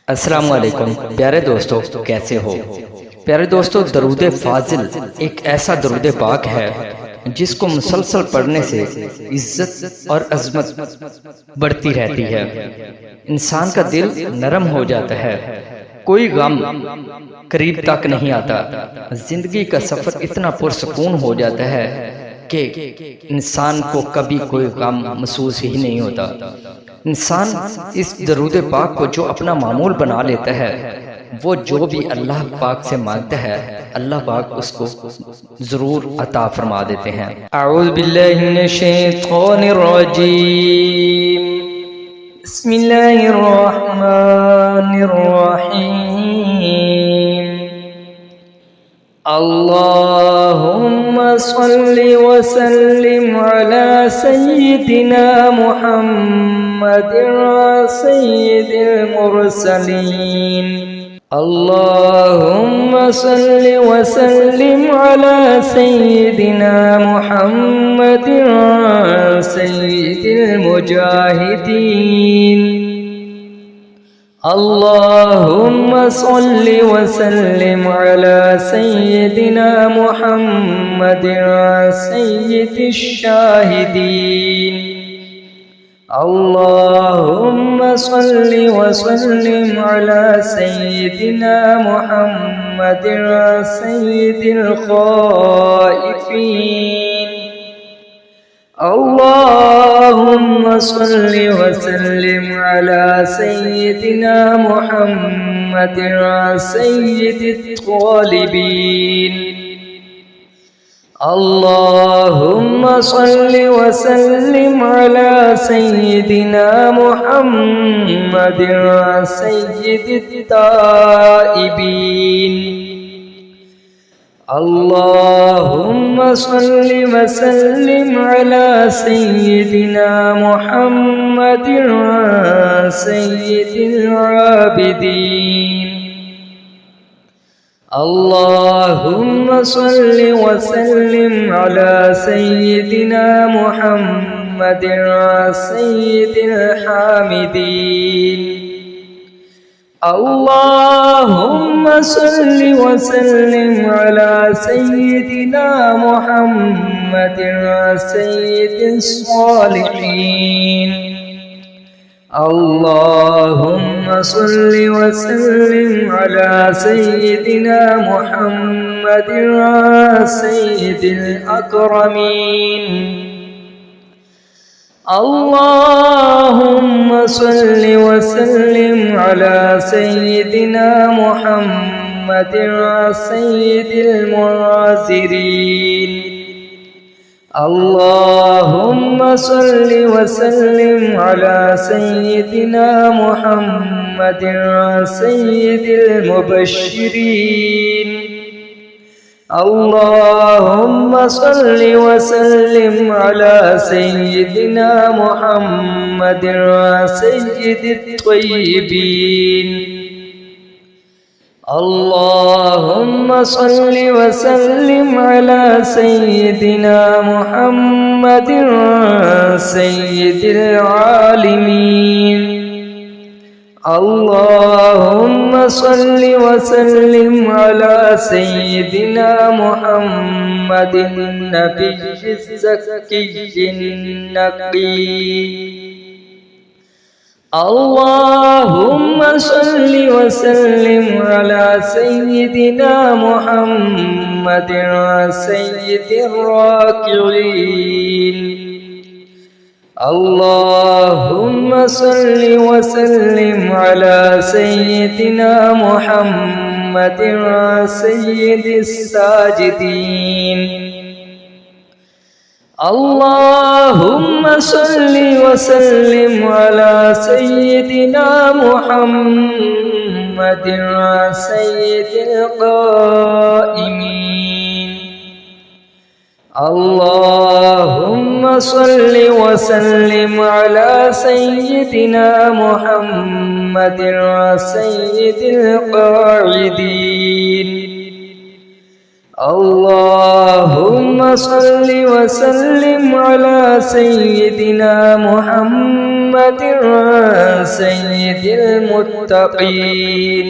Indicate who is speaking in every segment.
Speaker 1: अस्सलाम वालेकुम प्यारे दोस्तों, कैसे हो। प्यारे दोस्तों, दरूद फाजिल एक ऐसा दरूद पाक है जिसको मुसलसल पढ़ने से इज्जत और अजमत बढ़ती रहती है। इंसान का दिल नरम हो जाता है, कोई गम करीब तक नहीं आता। जिंदगी का सफर इतना पुरसकून हो जाता है कि इंसान को कभी कोई गम महसूस ही नहीं होता। इंसान इस दरूद पाक को जो अपना मामूल बना लेता है, वो जो भी अल्लाह पाक से मांगता है अल्लाह पाक उसको जरूर अता फरमा देते हैं। अऊज़ु बिल्लाहि मिनश शैतानिर रजीम, बिस्मिल्लाहिर रहमानिर रहीम। अल्लाहुम्मा सल्लि व सल्लिम अला सय्यिदिना मुहम्मदिन सय्यिदिल मुरसलीन। अल्लाहुम्मा सल्लि व सल्लिम अला सय्यिदिना मुहम्मदिन सय्यिदिल मुजाहिदीन। अल्लाहुम्मा सल्लि व सल्लिम अला सय्यिदिना मुहम्मदिन सय्यिदिश शाहिदीन। अल्लाहुम्मा सल्लि व सल्लिम अला सय्यिदिना मुहम्मदिन सय्यिदिल खाइफीन। अल्लाहुम्मा सल्लि व सल्लिम अला सय्यिदिना मुहम्मदिन सय्यिदित तालिबीन। अल्लाहुम्मा सल्लि व सल्लिम अला सय्यिदिना मुहम्मदिन सय्यिदित ताइबीन। अल्लाहुम्मा सल्लि व सल्लिम अला सय्यिदिना मुहम्मदिन सय्यिदिल आबिदीन। अल्लाहुम्मा सल्लि व सल्लिम अला सय्यिदिना मुहम्मदिन सय्यिदिल हामिदीन। अल्लाहुम्मा सल्लि व सल्लिम अला सय्यिदिना मुहम्मदिन सय्यिदिस सालिहीन। अल्लाहुम्मा सल्लि व सल्लिम अला सय्यिदिना मुहम्मदिन सय्यिदिल अकरमीन। अल्लाहुम्मा सल्लि व सल्लिम अला सय्यिदिना मुहम्मदिन सय्यिदिल मुआज़िरीन। अल्लाहुम्मा सल्लि व सल्लिम अला सय्यिदिना मुहम्मदिन सय्यिदिल मुबश्शिरीन। अल्लाहुम्मा सल्लि व सल्लिम अला सय्यिदिना मुहम्मदिन सय्यिदित तय्यिबीन। अल्लाहुम्मा सल्लि व सल्लिम अला सय्यिदिना मुहम्मदिन सय्यिदिल आलिमीन। अल्लाहुम्मा सल्लि व सल्लिम अला सय्यिदिना मुहम्मदिन नबिय्यिज़ ज़क्किय्यिन नक़ी। अल्लाहुम्मा सल्लि व सल्लिम अला सय्यिदिना मुहम्मदिन सय्यिदिर राकिईन। अल्लाहुम्मा सल्लि व सल्लिम अला सय्यिदिना मुहम्मदिन सय्यिदिस साजिदीन। अल्लाहुम्मा सल्लि व सल्लिम अला सय्यिदिना मुहम्मदिन सय्यिदिल क़ाइमीन। अल्लाहुम्मा सल्लि व सल्लिम अला सय्यिदिना मुहम्मदिन सय्यिदिल क़ाइदीन। اللهم صل وسلم على سيدنا محمد سيد المتقين.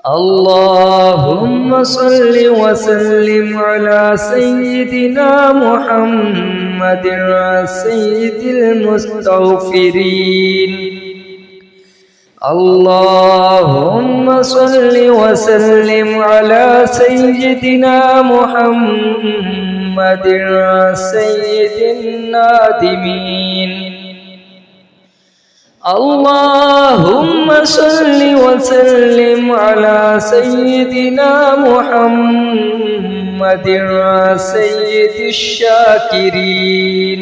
Speaker 1: اللهم صل وسلم على سيدنا محمد سيد المستغفرين. اللهم صل وسلم على سيدنا محمد سيد النادمين. اللهم صل وسلم على سيدنا محمد سيد الشاكرين.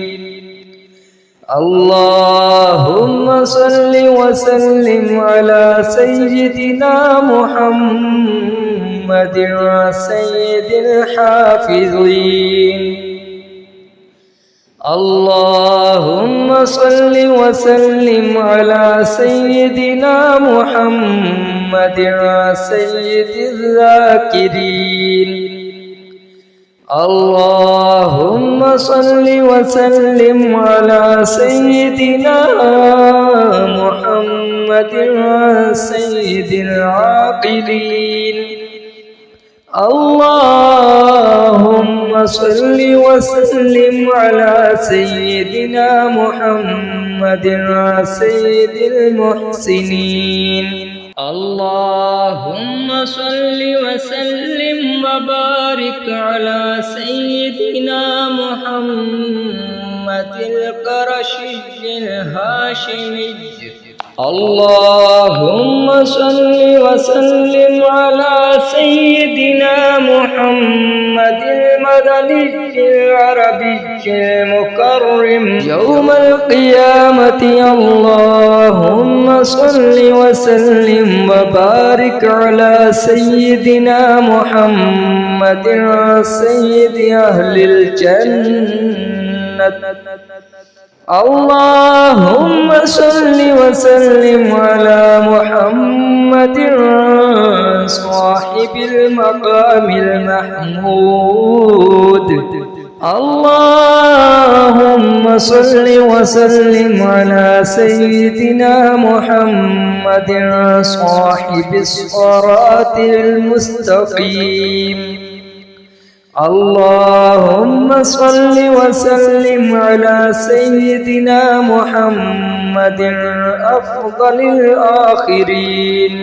Speaker 1: اللهم صل وسلم على سيدنا محمد سيد الحافظين. اللهم صل وسلم على سيدنا محمد سيد الذاكرين. اللهم صل وسلم على سيدنا محمد سيد العاقلين. اللهم صل وسلم على سيدنا محمد سيد المحسنين. اللهم صل وسلم وبارك على سيدنا محمد القرشي الهاشمي. اللهم صل وسلم على سيدنا محمد المدني العربي المكرم يوم القيامة. اللهم صل وسلم وبارك على سيدنا محمد سيد أهل الجنة. اللهم صل وسلم على محمد صاحب المقام المحمود. اللهم صل وسلم على سيدنا محمد صاحب الصراط المستقيم. اللهم صل وسلم على سيدنا محمد أفضل الآخرين.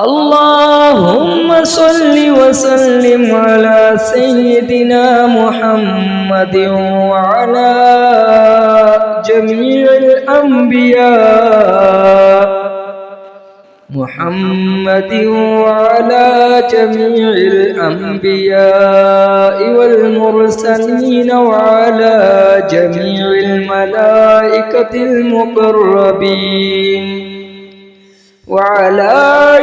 Speaker 1: اللهم صل وسلم على سيدنا محمد وعلى جميع الأنبياء محمد وعلى جميع الأنبياء والمرسلين وعلى جميع الملائكة المقربين وعلى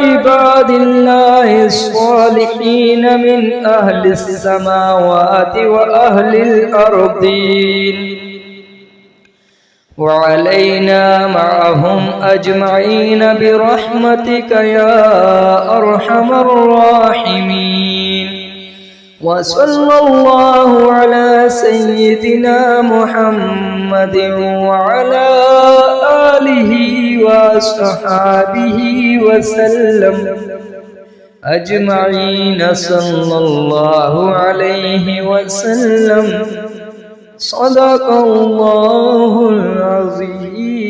Speaker 1: عباد الله الصالحين من أهل السماوات وأهل الأرضين وعلينا معهم أجمعين برحمتك يا أرحم الراحمين. وصلى الله على سيدنا محمد وعلى آله وصحابه وسلم أجمعين. صلى الله عليه وسلم. صدق الله العظيم.